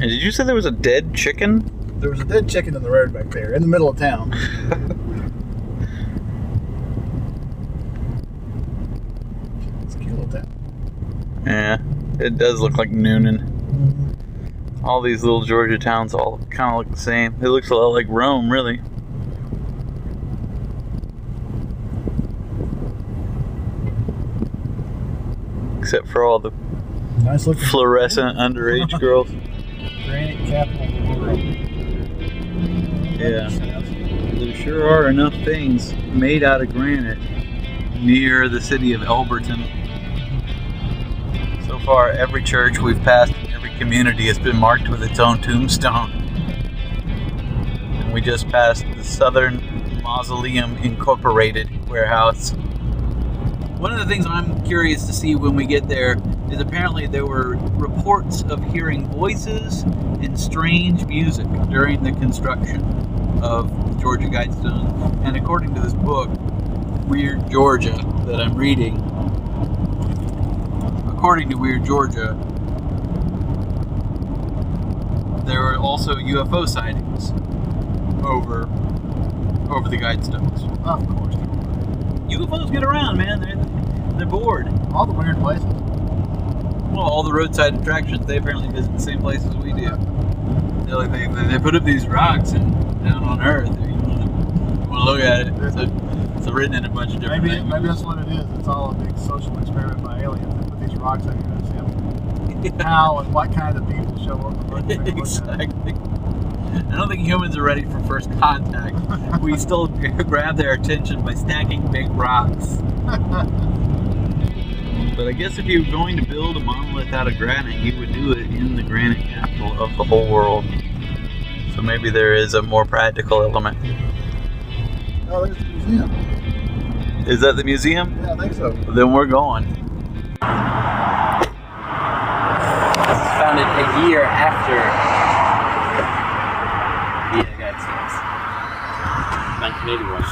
And did you say there was a dead chicken? There was a dead chicken in the road back there, in the middle of town. It's a cute little town. Yeah, it does look like Noonan. All these little Georgia towns all kind of look the same. It looks a lot like Rome, really. Except for all the Nice looking fluorescent underage girls. granite capital of the world. Yeah. There sure are enough things made out of granite near the city of Elberton. So far, every church we've passed in every community has been marked with its own tombstone. And we just passed the Southern Mausoleum Incorporated warehouse. One of the things I'm curious to see when we get there is apparently there were reports of hearing voices and strange music during the construction of Georgia Guidestones. And according to this book, Weird Georgia, that I'm reading, according to Weird Georgia, there were also UFO sightings over the Guidestones. Of course. UFOs get around, man. They're bored. All the weird places. Well, all the roadside attractions, they apparently visit the same places we do. They put up these rocks and down on Earth. If you want to look at it, it's written in a bunch of different things. Maybe that's what it is. It's all a big social experiment by aliens. They put these rocks out here and see how and what kind of people show up. Exactly. I don't think humans are ready for first contact. We still grab their attention by stacking big rocks. But I guess if you were going to build a monolith out of granite, you would do it in the granite capital of the whole world. So maybe there is a more practical element. Oh, there's the museum. Is that the museum? Yeah, I think so. Then we're going. This was founded a year after the Guidestones. 1981.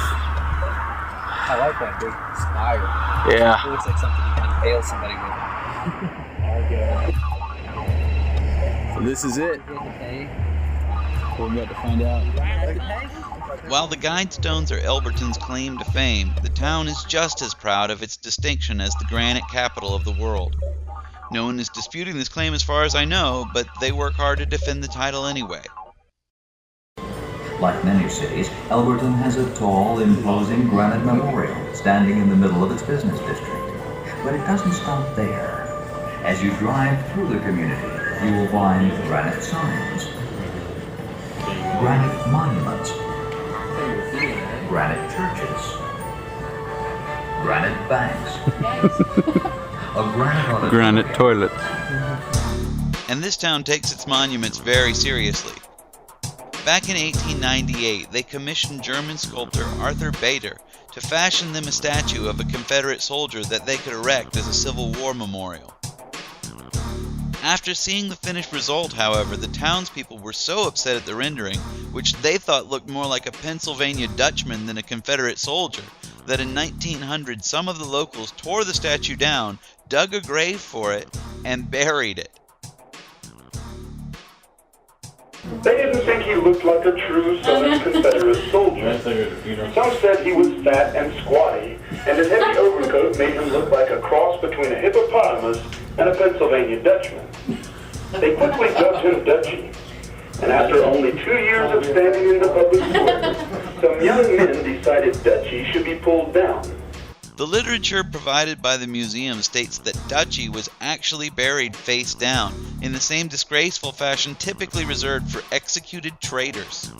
I like that big spire. Yeah. It looks like something you can impale somebody with. So this is it. We're about to find out. While the Guidestones are Elberton's claim to fame, the town is just as proud of its distinction as the granite capital of the world. No one is disputing this claim as far as I know, but they work hard to defend the title anyway. Like many cities, Elberton has a tall, imposing granite memorial standing in the middle of its business district. But it doesn't stop there. As you drive through the community, you will find granite signs, granite monuments, granite churches, granite banks, a granite auditorium. Granite toilets. And this town takes its monuments very seriously. Back in 1898, they commissioned German sculptor Arthur Bader to fashion them a statue of a Confederate soldier that they could erect as a Civil War memorial. After seeing the finished result, however, the townspeople were so upset at the rendering, which they thought looked more like a Pennsylvania Dutchman than a Confederate soldier, that in 1900 some of the locals tore the statue down, dug a grave for it, and buried it. They didn't think he looked like a true Southern Confederate soldier. Some said he was fat and squatty, and his heavy overcoat made him look like a cross between a hippopotamus and a Pennsylvania Dutchman. They quickly dubbed him Dutchy, and after only 2 years of standing in the public square, some young men decided Dutchy should be pulled down. The literature provided by the museum states that Dutchy was actually buried face down, in the same disgraceful fashion typically reserved for executed traitors.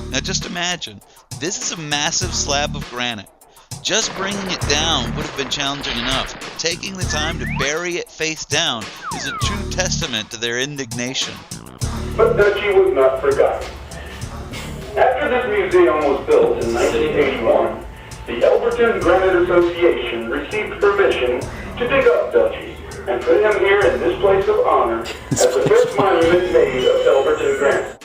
Now just imagine, this is a massive slab of granite. Just bringing it down would have been challenging enough, but taking the time to bury it face down is a true testament to their indignation. But Dutchy was not forgotten. After this museum was built in 1981, the Elberton Granite Association received permission to dig up Dutchy and put him here in this place of honor as the first monument made of Elberton granite.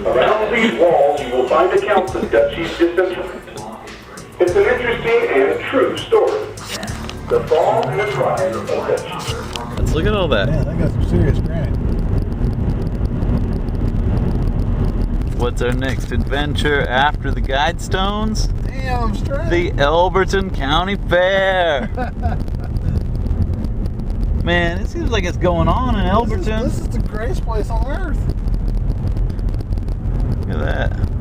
Around these walls you will find accounts of Dutchy's disinterment. It's an interesting and true story. The fall and the rise of Dutchy. Let's look at all that. Man, that got some serious granite. what's our next adventure after the Guidestones? Damn straight. The Elberton County Fair. Man, it seems like it's going on in Elberton. This is the greatest place on earth. Look at that.